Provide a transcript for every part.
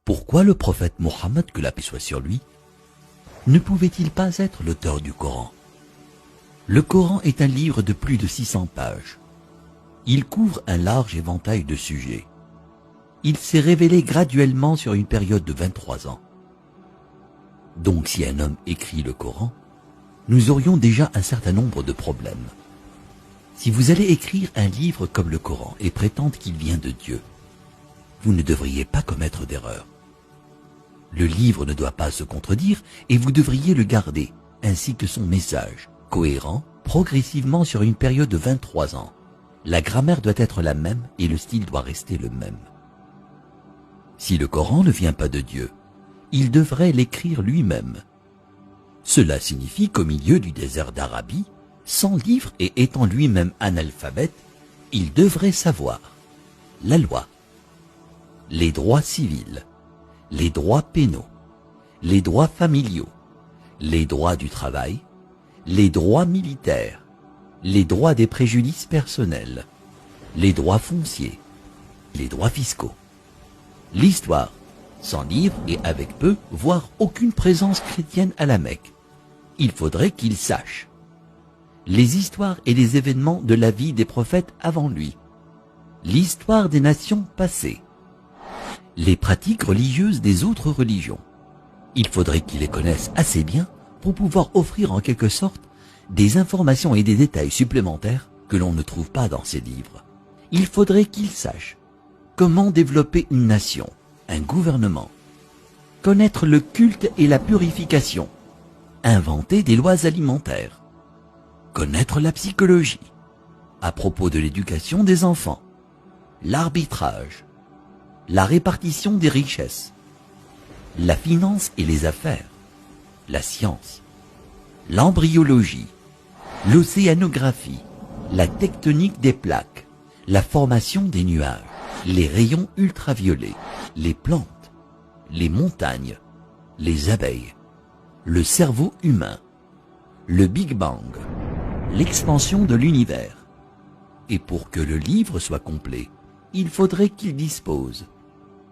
Pourquoi le prophète Mohammed, que la paix soit sur lui, ne pouvait-il pas être l'auteur du Coran? Le Coran est un livre de plus de 600 pages. Il couvre un large éventail de sujets. Il s'est révélé graduellement sur une période de 23 ans. Donc si un homme écrit le Coran, nous aurions déjà un certain nombre de problèmes. Si vous allez écrire un livre comme le Coran et prétendre qu'il vient de Dieu, vous ne devriez pas commettre d'erreur. Le livre ne doit pas se contredire et vous devriez le garder, ainsi que son message, cohérent, progressivement sur une période de 23 ans. La grammaire doit être la même et le style doit rester le même. Si le Coran ne vient pas de Dieu, il devrait l'écrire lui-même. Cela signifie qu'au milieu du désert d'Arabie, sans livre et étant lui-même analphabète, il devrait savoir la loi, les droits civils, les droits pénaux, les droits familiaux, les droits du travail, les droits militaires, les droits des préjudices personnels, les droits fonciers, les droits fiscaux. L'histoire, sans livre et avec peu, voire aucune présence chrétienne à la Mecque. Il faudrait qu'il sache les histoires et les événements de la vie des prophètes avant lui, l'histoire des nations passées, les pratiques religieuses des autres religions. Il faudrait qu'il les connaisse assez bien pour pouvoir offrir en quelque sorte des informations et des détails supplémentaires que l'on ne trouve pas dans ces livres. Il faudrait qu'il sache comment développer une nation, un gouvernement, connaître le culte et la purification, inventer des lois alimentaires, connaître la psychologie, à propos de l'éducation des enfants, l'arbitrage, la répartition des richesses, la finance et les affaires, la science, l'embryologie, l'océanographie, la tectonique des plaques, la formation des nuages, les rayons ultraviolets, les plantes, les montagnes, les abeilles, le cerveau humain, le Big Bang, l'expansion de l'univers. Et pour que le livre soit complet, il faudrait qu'il dispose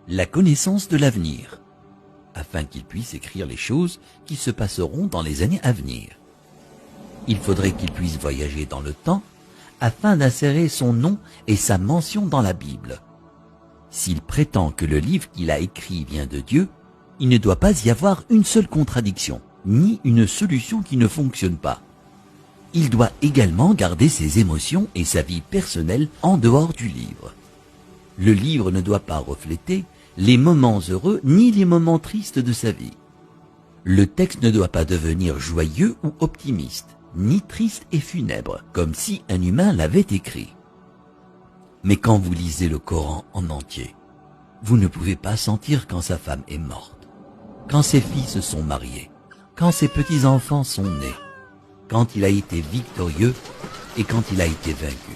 la connaissance de l'avenir, afin qu'il puisse écrire les choses qui se passeront dans les années à venir. Il faudrait qu'il puisse voyager dans le temps, afin d'insérer son nom et sa mention dans la Bible. S'il prétend que le livre qu'il a écrit vient de Dieu, il ne doit pas y avoir une seule contradiction, ni une solution qui ne fonctionne pas. Il doit également garder ses émotions et sa vie personnelle en dehors du livre. Le livre ne doit pas refléter les moments heureux ni les moments tristes de sa vie. Le texte ne doit pas devenir joyeux ou optimiste, ni triste et funèbre, comme si un humain l'avait écrit. Mais quand vous lisez le Coran en entier, vous ne pouvez pas sentir quand sa femme est morte, quand ses filles se sont mariées, quand ses petits-enfants sont nés, quand il a été victorieux et quand il a été vaincu.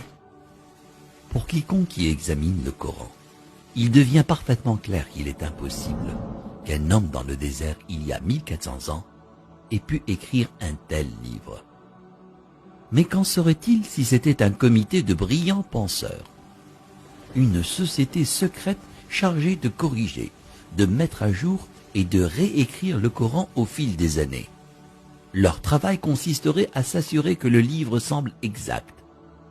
Pour quiconque qui examine le Coran, il devient parfaitement clair qu'il est impossible qu'un homme dans le désert il y a 1400 ans ait pu écrire un tel livre. Mais qu'en serait-il si c'était un comité de brillants penseurs, une société secrète chargée de corriger, de mettre à jour et de réécrire le Coran au fil des années? Leur travail consisterait à s'assurer que le livre semble exact,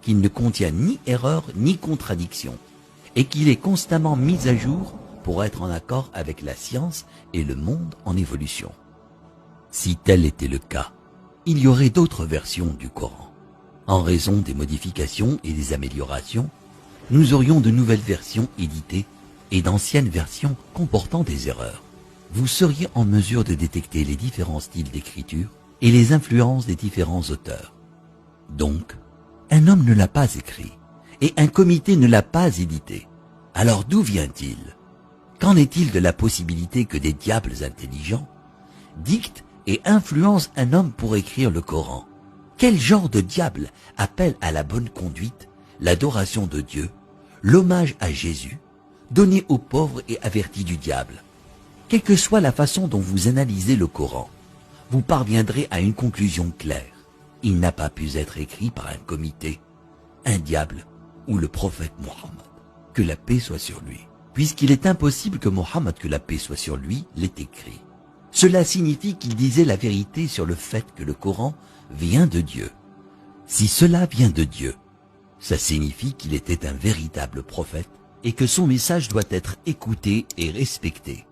qu'il ne contient ni erreur ni contradiction, et qu'il est constamment mis à jour pour être en accord avec la science et le monde en évolution. Si tel était le cas, il y aurait d'autres versions du Coran. En raison des modifications et des améliorations, nous aurions de nouvelles versions éditées et d'anciennes versions comportant des erreurs. Vous seriez en mesure de détecter les différents styles d'écriture et les influences des différents auteurs. Donc, un homme ne l'a pas écrit et un comité ne l'a pas édité. Alors d'où vient-il? Qu'en est-il de la possibilité que des diables intelligents dictent et influencent un homme pour écrire le Coran? Quel genre de diable appelle à la bonne conduite, l'adoration de Dieu, l'hommage à Jésus, donné aux pauvres et averti du diable? Quelle que soit la façon dont vous analysez le Coran, vous parviendrez à une conclusion claire. Il n'a pas pu être écrit par un comité, un diable ou le prophète Mohammed. Que la paix soit sur lui. puisqu'il est impossible que Mohammed, que la paix soit sur lui, l'ait écrit. Cela signifie qu'il disait la vérité sur le fait que le Coran vient de Dieu. Si cela vient de Dieu, ça signifie qu'il était un véritable prophète et que son message doit être écouté et respecté.